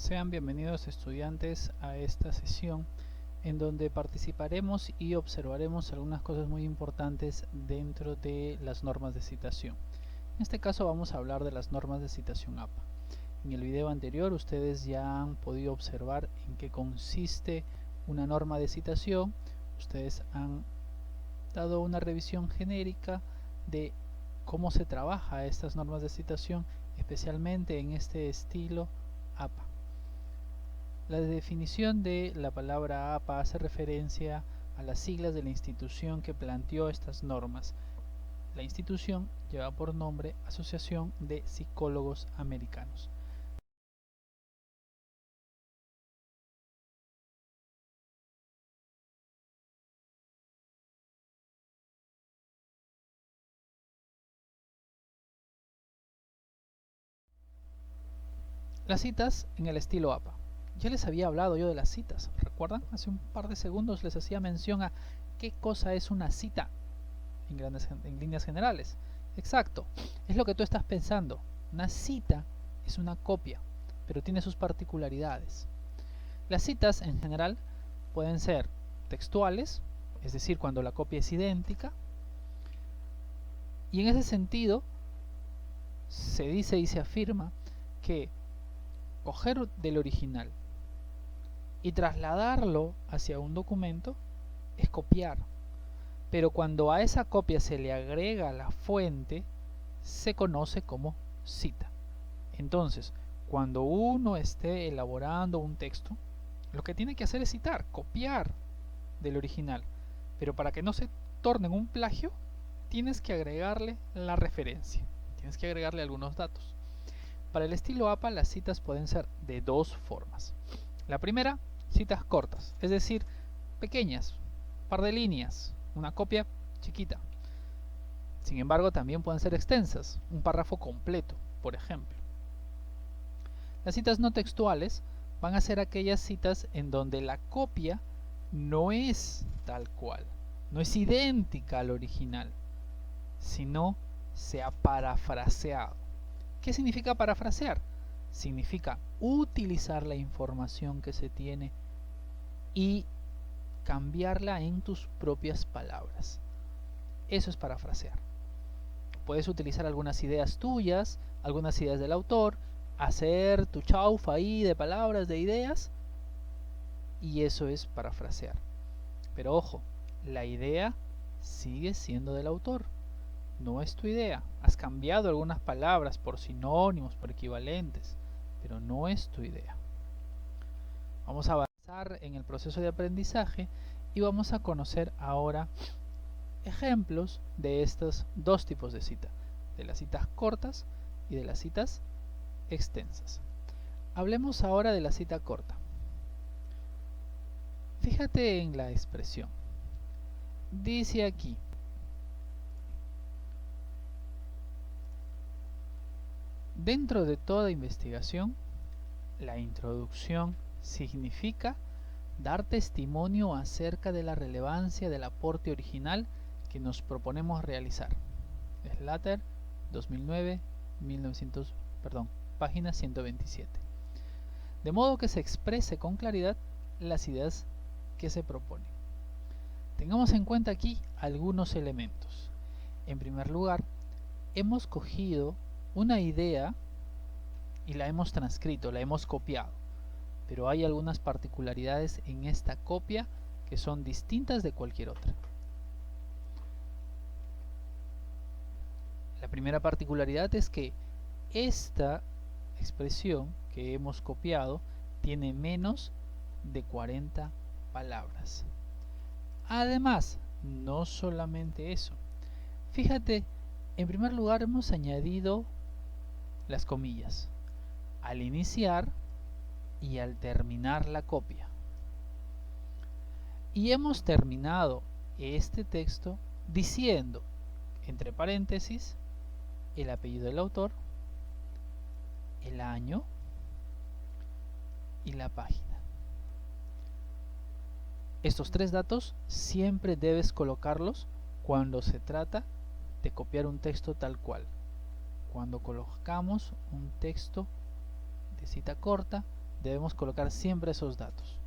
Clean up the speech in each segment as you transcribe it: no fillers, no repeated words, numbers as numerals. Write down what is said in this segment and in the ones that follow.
Sean bienvenidos estudiantes a esta sesión en donde participaremos y observaremos algunas cosas muy importantes dentro de las normas de citación. En este caso vamos a hablar de las normas de citación APA. En el video anterior ustedes ya han podido observar en qué consiste una norma de citación. Ustedes han dado una revisión genérica de cómo se trabaja estas normas de citación, especialmente en este estilo APA. La definición de la palabra APA hace referencia a las siglas de la institución que planteó estas normas. La institución lleva por nombre Asociación de Psicólogos Americanos. Las citas en el estilo APA. Ya les había hablado yo de las citas, ¿recuerdan? Hace un par de segundos les hacía mención a qué cosa es una cita en líneas generales. Exacto, es lo que tú estás pensando. Una cita es una copia, pero tiene sus particularidades. Las citas en general pueden ser textuales, es decir, cuando la copia es idéntica, y en ese sentido se dice y se afirma que coger del original y trasladarlo hacia un documento es copiar, pero cuando a esa copia se le agrega la fuente se conoce como cita. Entonces, cuando uno esté elaborando un texto, lo que tiene que hacer es citar, copiar del original, pero para que no se torne en un plagio tienes que agregarle la referencia, tienes que agregarle algunos datos. Para el estilo APA las citas pueden ser de dos formas. La primera, citas cortas, es decir, pequeñas, par de líneas, una copia chiquita. Sin embargo, también pueden ser extensas, un párrafo completo, por ejemplo. Las citas no textuales van a ser aquellas citas en donde la copia no es tal cual, no es idéntica al original, sino se ha parafraseado. ¿Qué significa parafrasear? Significa utilizar la información que se tiene y cambiarla en tus propias palabras. Eso es parafrasear. Puedes utilizar algunas ideas tuyas, algunas ideas del autor, hacer tu chaufa ahí de palabras, de ideas, y eso es parafrasear. Pero ojo, la idea sigue siendo del autor, no es tu idea. Has cambiado algunas palabras por sinónimos, por equivalentes, pero no es tu idea. Vamos a avanzar en el proceso de aprendizaje y vamos a conocer ahora ejemplos de estos dos tipos de cita, de las citas cortas y de las citas extensas. Hablemos ahora de la cita corta. Fíjate en la expresión. Dice aquí: dentro de toda investigación, la introducción significa dar testimonio acerca de la relevancia del aporte original que nos proponemos realizar. Slater, 2009, página 127. De modo que se exprese con claridad las ideas que se proponen. Tengamos en cuenta aquí algunos elementos. En primer lugar, hemos cogido una idea y la hemos transcrito, la hemos copiado, pero hay algunas particularidades en esta copia que son distintas de cualquier otra. La primera particularidad es que esta expresión que hemos copiado tiene menos de 40 palabras. Además, no solamente eso. Fíjate, en primer lugar hemos añadido las comillas al iniciar y al terminar la copia. Y hemos terminado este texto diciendo, entre paréntesis, el apellido del autor, el año y la página. Estos tres datos siempre debes colocarlos cuando se trata de copiar un texto tal cual. Cuando colocamos un texto de cita corta, debemos colocar siempre esos datos.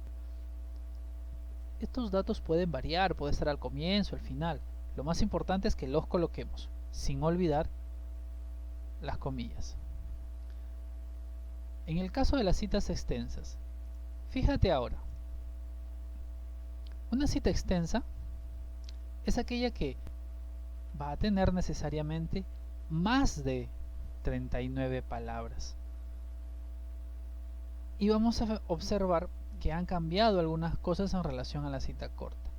Estos datos pueden variar, puede estar al comienzo, al final. Lo más importante es que los coloquemos, sin olvidar las comillas. En el caso de las citas extensas, fíjate ahora, una cita extensa es aquella que va a tener necesariamente más de 39 palabras. Y vamos a observar que han cambiado algunas cosas en relación a la cita corta.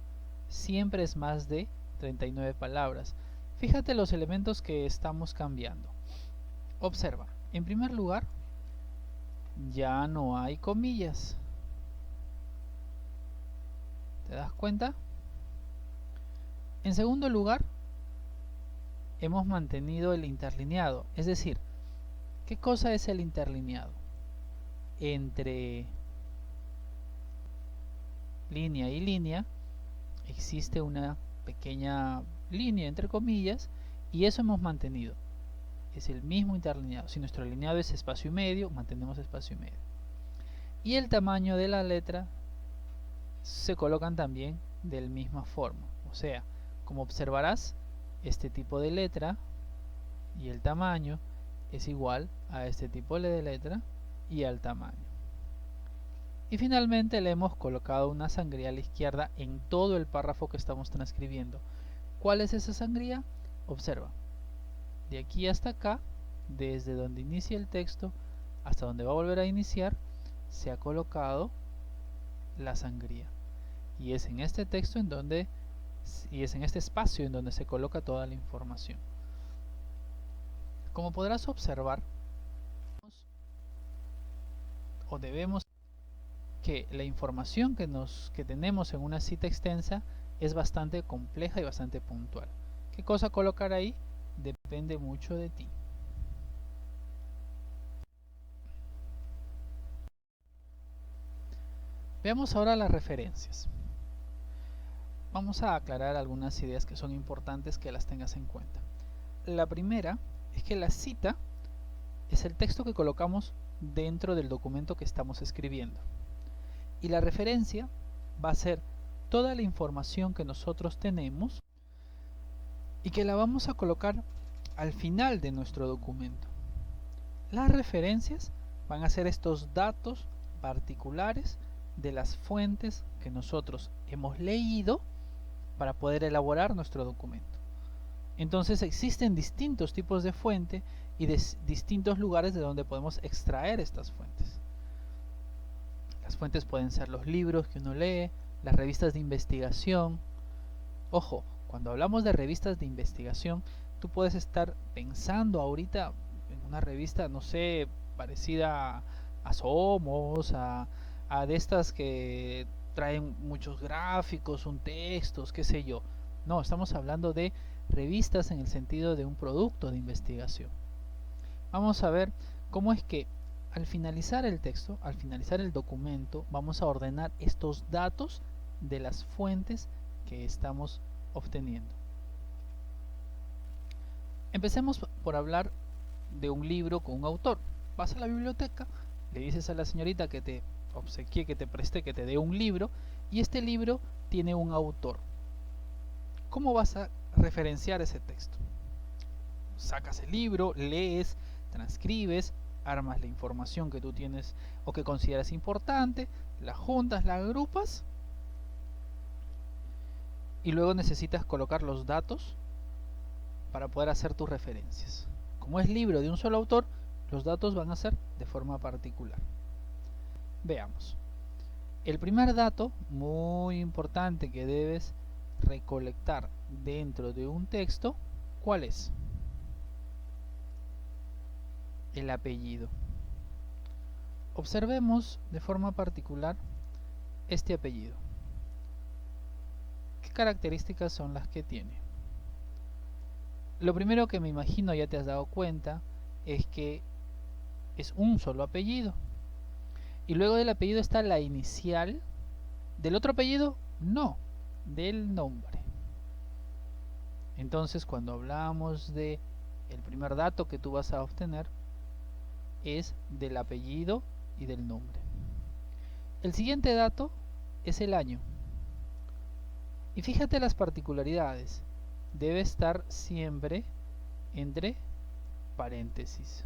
Siempre es más de 39 palabras. Fíjate los elementos que estamos cambiando. Observa, en primer lugar, ya no hay comillas. ¿Te das cuenta? En segundo lugar, hemos mantenido el interlineado. Es decir, ¿qué cosa es el interlineado? Entre línea y línea existe una pequeña línea entre comillas y eso hemos mantenido. Es el mismo interlineado. Si nuestro lineado es espacio y medio, mantenemos espacio y medio. Y el tamaño de la letra se colocan también de la misma forma. O sea, como observarás, este tipo de letra y el tamaño es igual a este tipo de letra y al tamaño. Y finalmente le hemos colocado una sangría a la izquierda en todo el párrafo que estamos transcribiendo. ¿Cuál es esa sangría? Observa. De aquí hasta acá, desde donde inicia el texto hasta donde va a volver a iniciar, se ha colocado la sangría. Y es en este texto en donde, y es en este espacio en donde se coloca toda la información. Como podrás observar, o debemos que la información que tenemos en una cita extensa es bastante compleja y bastante puntual. ¿Qué cosa colocar ahí? Depende mucho de ti. Veamos ahora las referencias. Vamos a aclarar algunas ideas que son importantes que las tengas en cuenta. La primera es que la cita es el texto que colocamos dentro del documento que estamos escribiendo. Y la referencia va a ser toda la información que nosotros tenemos y que la vamos a colocar al final de nuestro documento. Las referencias van a ser estos datos particulares de las fuentes que nosotros hemos leído para poder elaborar nuestro documento. Entonces existen distintos tipos de fuente y de distintos lugares de donde podemos extraer estas fuentes. Las fuentes pueden ser los libros que uno lee, las revistas de investigación. Ojo, cuando hablamos de revistas de investigación, tú puedes estar pensando ahorita en una revista, no sé, parecida a Somos, a de estas que traen muchos gráficos, un textos, qué sé yo. No, estamos hablando de revistas en el sentido de un producto de investigación. Vamos a ver cómo es que al finalizar el texto, al finalizar el documento, vamos a ordenar estos datos de las fuentes que estamos obteniendo. Empecemos por hablar de un libro con un autor. Vas a la biblioteca, le dices a la señorita que te obsequie, que te preste, que te dé un libro, y este libro tiene un autor. ¿Cómo vas a referenciar ese texto? Sacas el libro, lees, transcribes, armas la información que tú tienes o que consideras importante, la juntas, la agrupas y luego necesitas colocar los datos para poder hacer tus referencias. Como es libro de un solo autor, los datos van a ser de forma particular. Veamos. El primer dato muy importante que debes recolectar dentro de un texto, ¿cuál es? El apellido. Observemos de forma particular este apellido. ¿Qué características son las que tiene? Lo primero que me imagino, ya te has dado cuenta, es que es un solo apellido. Y luego del apellido está la inicial. ¿Del otro apellido? No, del nombre. Entonces, cuando hablamos de el primer dato que tú vas a obtener, es del apellido y del nombre. El siguiente dato es el año. Y fíjate las particularidades. Debe estar siempre entre paréntesis.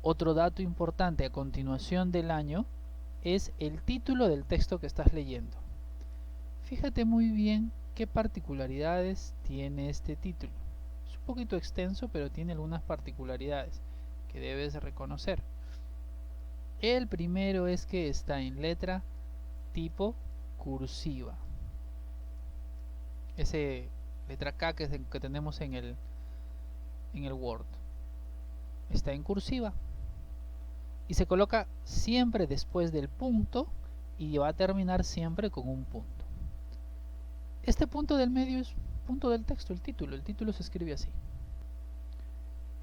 Otro dato importante a continuación del año es el título del texto que estás leyendo. Fíjate muy bien qué particularidades tiene este título. Es un poquito extenso, pero tiene algunas particularidades que debes reconocer. El primero es que está en letra tipo cursiva. Ese letra K que tenemos en el Word. Está en cursiva. Y se coloca siempre después del punto y va a terminar siempre con un punto. Este punto del medio es punto del texto, el título. El título se escribe así.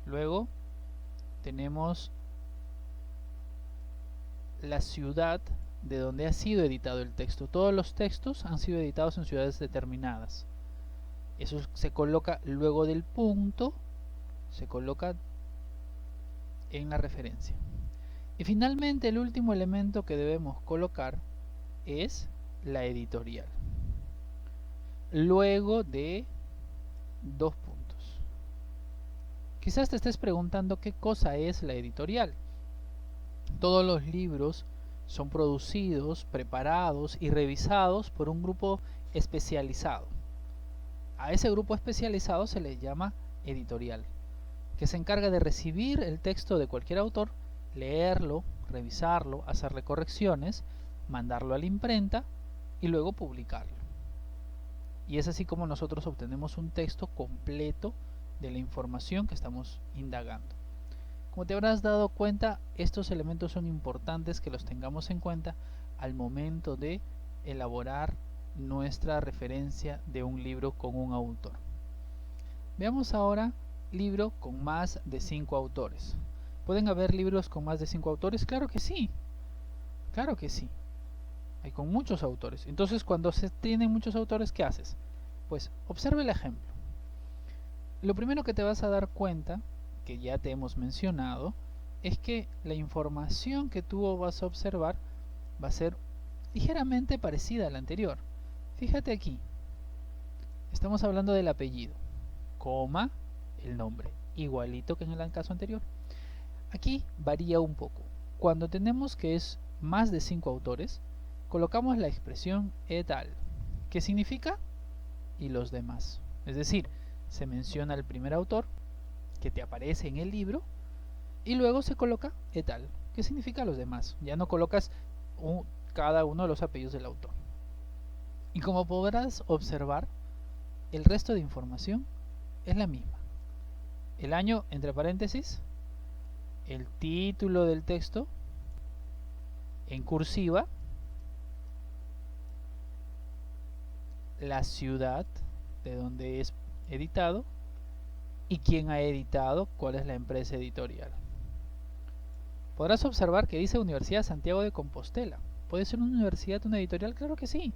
Luego tenemos la ciudad de donde ha sido editado el texto. Todos los textos han sido editados en ciudades determinadas. Eso se coloca luego del punto, se coloca en la referencia. Y finalmente el último elemento que debemos colocar es la editorial. Luego de dos puntos. Quizás te estés preguntando qué cosa es la editorial. Todos los libros son producidos, preparados y revisados por un grupo especializado. A ese grupo especializado se le llama editorial, que se encarga de recibir el texto de cualquier autor, leerlo, revisarlo, hacerle correcciones, mandarlo a la imprenta y luego publicarlo. Y es así como nosotros obtenemos un texto completo de la información que estamos indagando. Como te habrás dado cuenta, estos elementos son importantes que los tengamos en cuenta al momento de elaborar nuestra referencia de un libro con un autor. Veamos ahora libro con más de 5 autores. ¿Pueden haber libros con más de 5 autores? Claro que sí. Claro que sí. Hay con muchos autores. Entonces, cuando se tienen muchos autores, ¿qué haces? Pues observa el ejemplo. Lo primero que te vas a dar cuenta, que ya te hemos mencionado, es que la información que tú vas a observar va a ser ligeramente parecida a la anterior. Fíjate aquí. Estamos hablando del apellido, coma, el nombre, igualito que en el caso anterior. Aquí varía un poco. Cuando tenemos que es más de 5 autores, colocamos la expresión et al, que significa y los demás. Es decir, se menciona el primer autor que te aparece en el libro y luego se coloca et al, que significa los demás. Ya no colocas cada uno de los apellidos del autor. Y como podrás observar, el resto de información es la misma. El año entre paréntesis, el título del texto en cursiva, la ciudad de donde es editado y quién ha editado, cuál es la empresa editorial. Podrás observar que dice Universidad Santiago de Compostela. ¿Puede ser una universidad, una editorial? Claro que sí.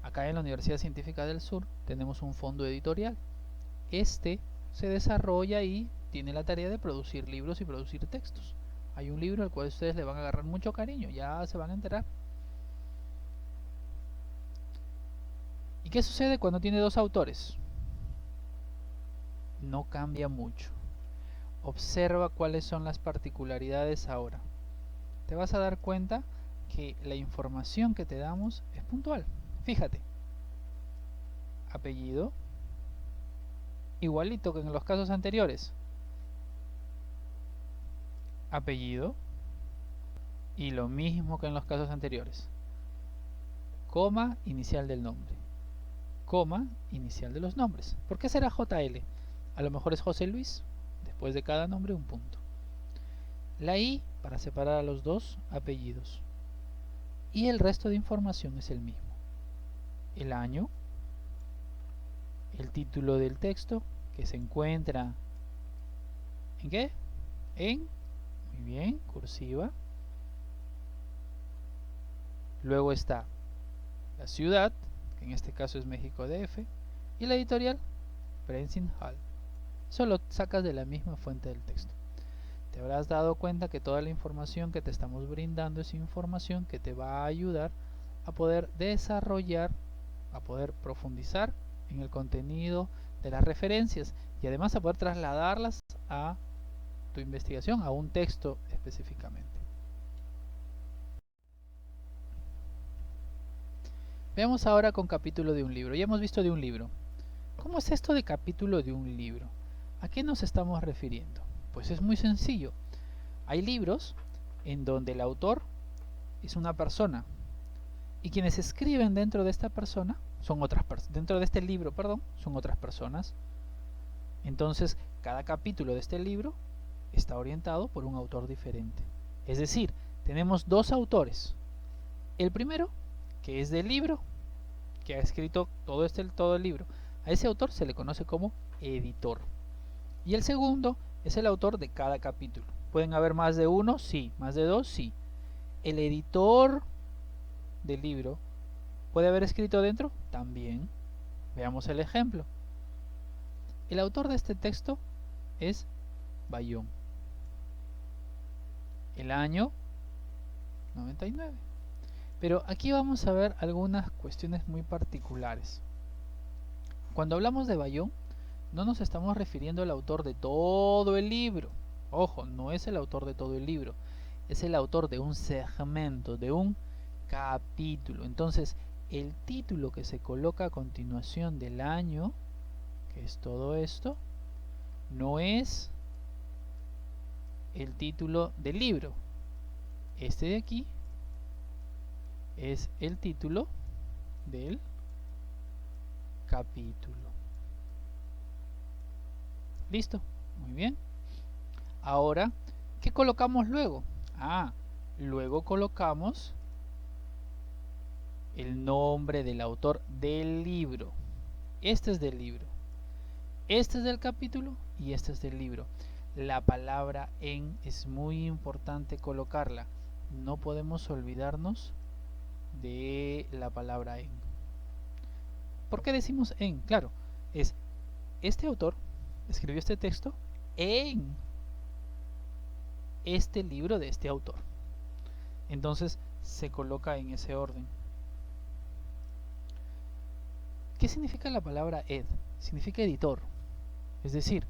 Acá en la Universidad Científica del Sur tenemos un fondo editorial. Este se desarrolla y tiene la tarea de producir libros y producir textos. Hay un libro al cual ustedes le van a agarrar mucho cariño, ya se van a enterar. ¿Y qué sucede cuando tiene 2 autores? No cambia mucho. Observa cuáles son las particularidades ahora. Te vas a dar cuenta que la información que te damos es puntual. Fíjate. Apellido. Igualito que en los casos anteriores. Apellido. Y lo mismo que en los casos anteriores. Coma, inicial del nombre. Coma, inicial de los nombres. ¿Por qué será JL? A lo mejor es José Luis. Después de cada nombre un punto. La I para separar a los 2 apellidos. Y el resto de información es el mismo. El año, el título del texto que se encuentra ¿en qué? Muy bien, cursiva. Luego está la ciudad, que en este caso es México DF, y la editorial Pressing Hall. Solo sacas de la misma fuente del texto. te habrás dado cuenta que toda la información que te estamos brindando es información que te va a ayudar a poder desarrollar, a poder profundizar en el contenido de las referencias y además a poder trasladarlas a tu investigación, a un texto específicamente. Veamos ahora con capítulo de un libro. Ya hemos visto de un libro. ¿Cómo es esto de capítulo de un libro? ¿A qué nos estamos refiriendo? Pues es muy sencillo. Hay libros en donde el autor es una persona y quienes escriben dentro de esta persona son otras personas. Dentro de este libro, perdón, son otras personas. Entonces, cada capítulo de este libro está orientado por un autor diferente. Es decir, tenemos dos autores. El primero, que es del libro, que ha escrito todo el libro. A ese autor se le conoce como editor. Y el segundo es el autor de cada capítulo. ¿Pueden haber más de uno? Sí. ¿Más de dos? Sí. ¿El editor del libro puede haber escrito dentro? También. Veamos el ejemplo. El autor de este texto es Bayón. El año 99. Pero aquí vamos a ver algunas cuestiones muy particulares. Cuando hablamos de Bayón, no nos estamos refiriendo al autor de todo el libro. Ojo, no es el autor de todo el libro. Es el autor de un segmento, de un capítulo. Entonces, el título que se coloca a continuación del año, que es todo esto, no es el título del libro. Este de aquí es el título del capítulo. ¿Listo? Muy bien. Ahora, ¿qué colocamos luego? Luego colocamos el nombre del autor del libro. Este es del libro. Este es del capítulo y este es del libro. La palabra en es muy importante colocarla. No podemos olvidarnos de la palabra en. ¿Por qué decimos en? Claro, es este autor escribió este texto en este libro de este autor. Entonces se coloca en ese orden. ¿Qué significa la palabra ed? Significa editor. Es decir,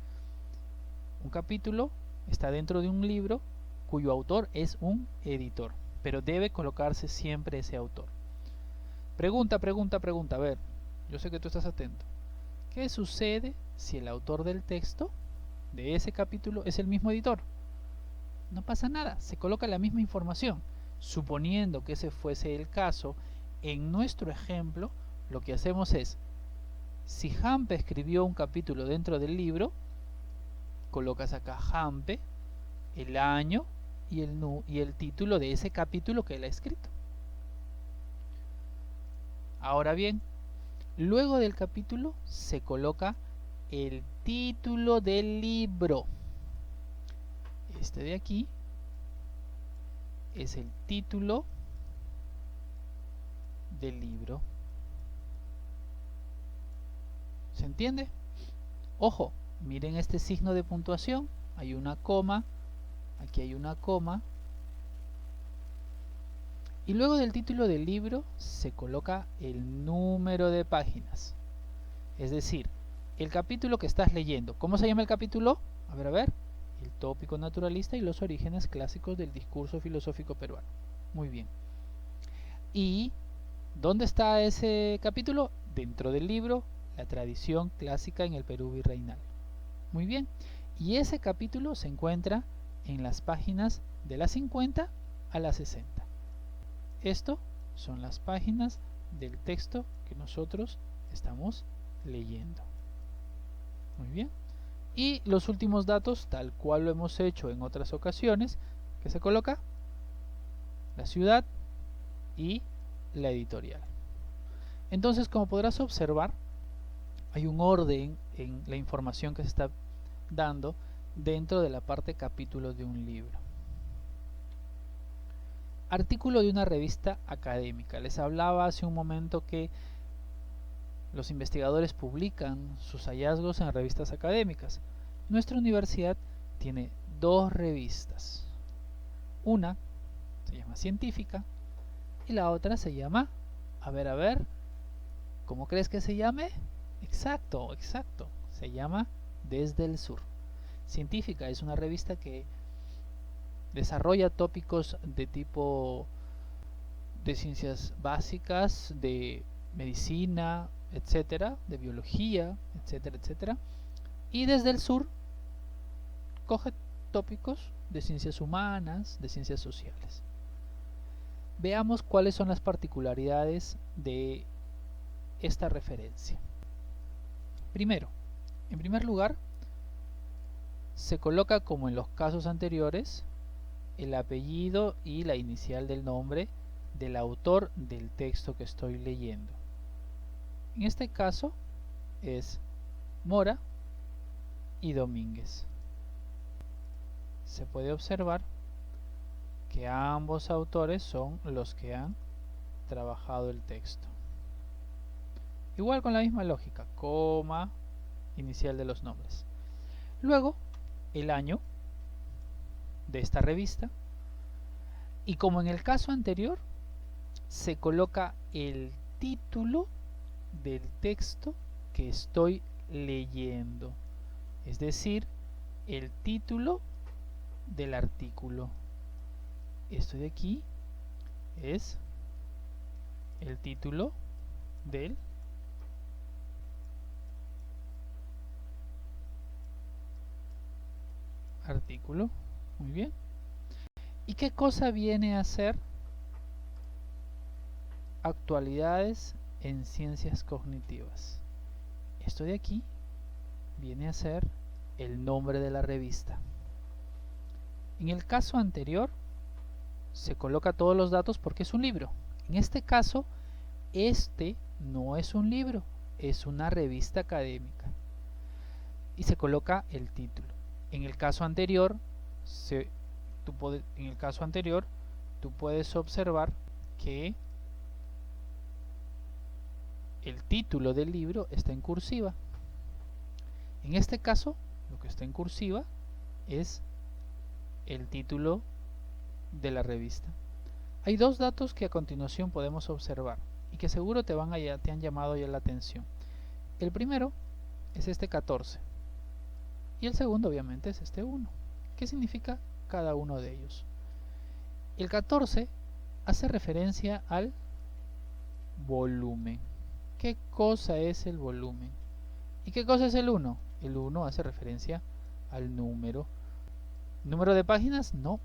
un capítulo está dentro de un libro cuyo autor es un editor, pero debe colocarse siempre ese autor. Pregunta. A ver, yo sé que tú estás atento. ¿Qué sucede si el autor del texto de ese capítulo es el mismo editor? No pasa nada, se coloca la misma información. Suponiendo que ese fuese el caso, en nuestro ejemplo, lo que hacemos es, si Hampe escribió un capítulo dentro del libro, colocas acá Hampe, el año y el título de ese capítulo que él ha escrito. Ahora bien, luego del capítulo se coloca el título del libro. Este de aquí es el título del libro. ¿Se entiende? Ojo, miren este signo de puntuación. Hay una coma, aquí hay una coma. Y luego del título del libro se coloca el número de páginas. Es decir, el capítulo que estás leyendo. ¿Cómo se llama el capítulo? A ver. El tópico naturalista y los orígenes clásicos del discurso filosófico peruano. Muy bien. ¿Y dónde está ese capítulo? Dentro del libro La tradición clásica en el Perú virreinal. Muy bien. Y ese capítulo se encuentra en las páginas de las 50 a las 60. Esto son las páginas del texto que nosotros estamos leyendo. Muy bien. Y los últimos datos, tal cual lo hemos hecho en otras ocasiones, que se coloca la ciudad y la editorial. Entonces, como podrás observar, hay un orden en la información que se está dando dentro de la parte capítulos de un libro. Artículo de una revista académica. Les hablaba hace un momento que los investigadores publican sus hallazgos en revistas académicas. Nuestra universidad tiene dos revistas. Una se llama Científica y la otra se llama, a ver, ¿cómo crees que se llame? Exacto, se llama Desde el Sur. Científica es una revista que desarrolla tópicos de tipo de ciencias básicas, de medicina, etcétera, de biología, etcétera, etcétera. Y Desde el Sur coge tópicos de ciencias humanas, de ciencias sociales. Veamos cuáles son las particularidades de esta referencia. Primero, en primer lugar, se coloca, como en los casos anteriores, el apellido y la inicial del nombre del autor del texto que estoy leyendo. En este caso es Mora y Domínguez. Se puede observar que ambos autores son los que han trabajado el texto. Igual con la misma lógica, coma, inicial de los nombres. Luego, el año de esta revista, y como en el caso anterior, se coloca el título del texto que estoy leyendo, es decir, el título del artículo. Esto de aquí es el título del artículo. Muy bien. ¿Y qué cosa viene a ser actualidades en ciencias cognitivas? Esto de aquí viene a ser el nombre de la revista. En el caso anterior se coloca todos los datos porque es un libro. En este caso, este no es un libro, es una revista académica. Y se coloca el título. En el caso anterior, tú puedes observar que el título del libro está en cursiva. En este caso, lo que está en cursiva es el título de la revista. Hay dos datos que a continuación podemos observar y que seguro te han llamado ya la atención. El primero es este 14 y el segundo obviamente es este 1. ¿Qué significa cada uno de ellos? El 14 hace referencia al volumen. ¿Qué cosa es el volumen? ¿Y qué cosa es el 1? El 1 hace referencia al número. ¿Número de páginas? No.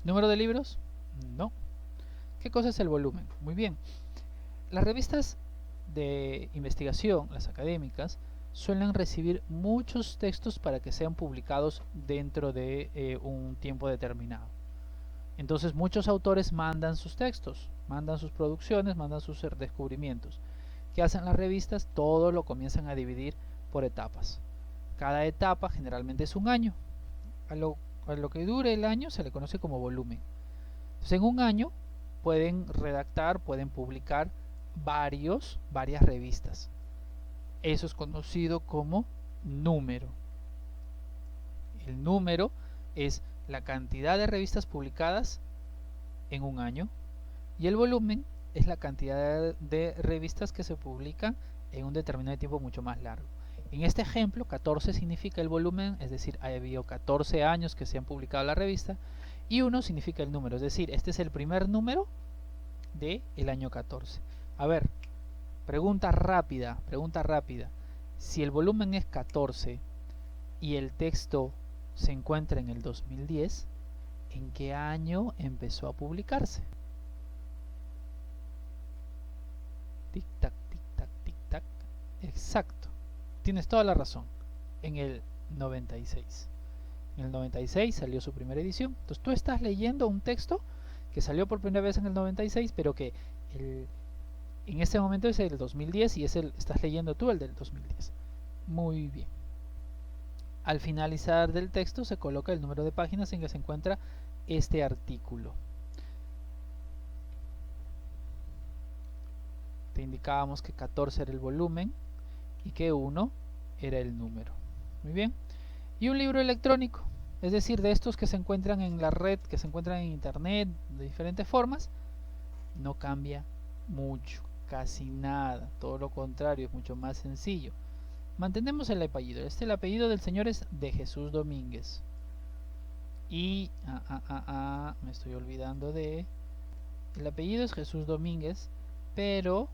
¿Número de libros? No. ¿Qué cosa es el volumen? Muy bien. Las revistas de investigación, las académicas, suelen recibir muchos textos para que sean publicados dentro de un tiempo determinado. Entonces muchos autores mandan sus textos, mandan sus producciones, mandan sus descubrimientos. ¿Qué hacen las revistas? Todo lo comienzan a dividir por etapas. Cada etapa generalmente es un año. A lo que dure el año se le conoce como volumen. Entonces, en un año pueden redactar, pueden publicar varias revistas. Eso es conocido como número. El número es la cantidad de revistas publicadas en un año y el volumen es la cantidad de revistas que se publican en un determinado tiempo mucho más largo. En este ejemplo, 14 significa el volumen, es decir, ha habido 14 años que se han publicado la revista, y 1 significa el número, es decir, este es el primer número del año 14. A ver, pregunta rápida. Si el volumen es 14 y el texto se encuentra en el 2010, ¿en qué año empezó a publicarse? Tic tac, tic tac, tic tac. Exacto. Tienes toda la razón. En el 96. En el 96 salió su primera edición. Entonces tú estás leyendo un texto que salió por primera vez en el 96, pero que en este momento es el 2010 y estás leyendo tú el del 2010. Muy bien. Al finalizar del texto se coloca el número de páginas en que se encuentra este artículo. Te indicábamos que 14 era el volumen y que 1 era el número. Muy bien. Y un libro electrónico, es decir, de estos que se encuentran en la red, que se encuentran en internet de diferentes formas, no cambia mucho, casi nada, todo lo contrario, es mucho más sencillo. Mantenemos el apellido. El apellido del señor es de Jesús Domínguez. Y me estoy olvidando de... El apellido es Jesús Domínguez, pero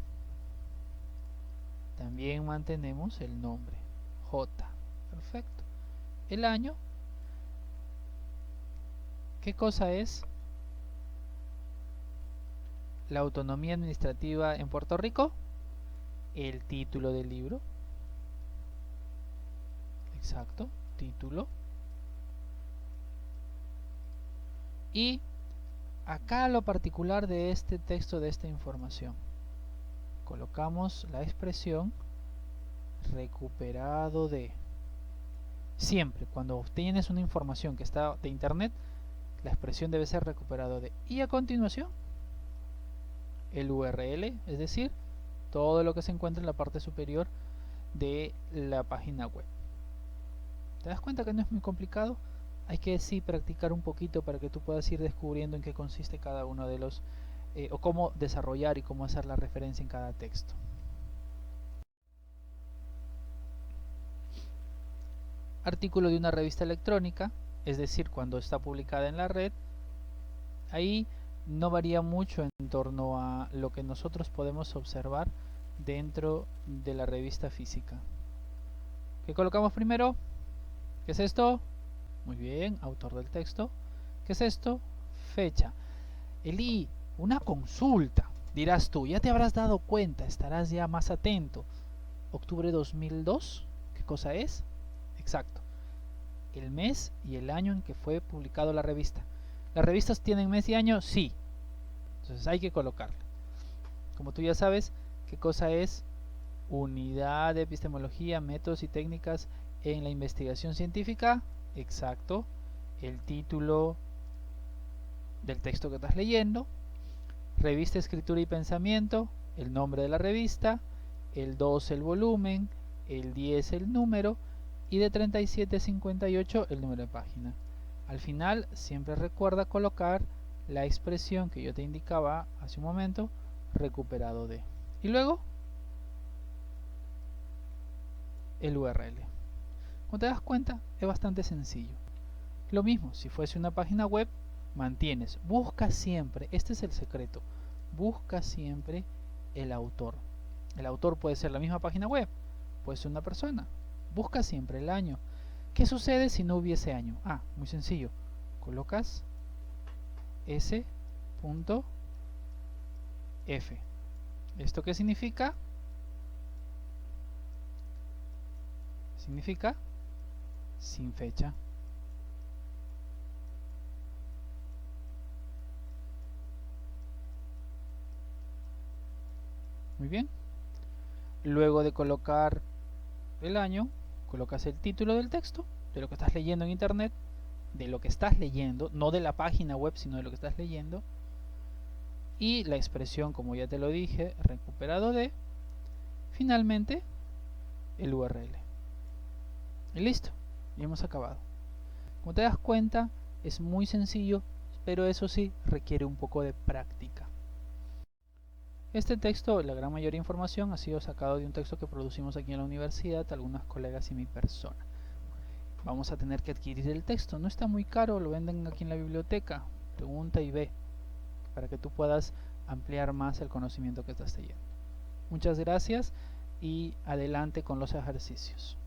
también mantenemos el nombre, J. Perfecto. El año, ¿qué cosa es? La autonomía administrativa en Puerto Rico. El título del libro. Exacto, título. Y acá lo particular de este texto, de esta información, colocamos la expresión recuperado de. Siempre cuando obtienes una información que está de internet, la expresión debe ser recuperado de. Y a continuación, el URL, es decir, todo lo que se encuentra en la parte superior de la página web. ¿Te das cuenta que no es muy complicado? Hay que sí practicar un poquito para que tú puedas ir descubriendo en qué consiste cada uno de los o cómo desarrollar y cómo hacer la referencia en cada texto. Artículo de una revista electrónica, es decir, cuando está publicada en la red, ahí no varía mucho en torno a lo que nosotros podemos observar dentro de la revista física. ¿Qué colocamos primero? ¿Qué es esto? Muy bien, autor del texto. ¿Qué es esto? Fecha. Eli, una consulta. Dirás tú, ya te habrás dado cuenta, estarás ya más atento. Octubre 2002, ¿qué cosa es? Exacto. El mes y el año en que fue publicado la revista. ¿Las revistas tienen mes y año? Sí. Entonces hay que colocarla. Como tú ya sabes, ¿qué cosa es? Unidad de epistemología, métodos y técnicas en la investigación científica. Exacto. El título del texto que estás leyendo. Revista Escritura y Pensamiento, el nombre de la revista. El 2 el volumen. El 10 el número. Y de 37 a 58 el número de página. Al final siempre recuerda colocar la expresión que yo te indicaba hace un momento, recuperado de. Y luego el URL. Como te das cuenta, es bastante sencillo. Lo mismo, si fuese una página web, mantienes, busca siempre, este es el secreto, busca siempre el autor. El autor puede ser la misma página web, puede ser una persona. Busca siempre el año. ¿Qué sucede si no hubiese año? Ah, muy sencillo. Colocas S.F. ¿Esto qué significa? Significa sin fecha. Muy bien. Luego de colocar el año, colocas el título del texto, de lo que estás leyendo en internet, de lo que estás leyendo, no de la página web, sino de lo que estás leyendo, y la expresión, como ya te lo dije, recuperado de, finalmente, el URL. Y listo, ya hemos acabado. Como te das cuenta, es muy sencillo, pero eso sí, requiere un poco de práctica. Este texto, la gran mayoría de información, ha sido sacado de un texto que producimos aquí en la universidad, algunos colegas y mi persona. Vamos a tener que adquirir el texto, no está muy caro, lo venden aquí en la biblioteca, pregunta y ve, para que tú puedas ampliar más el conocimiento que estás teniendo. Muchas gracias y adelante con los ejercicios.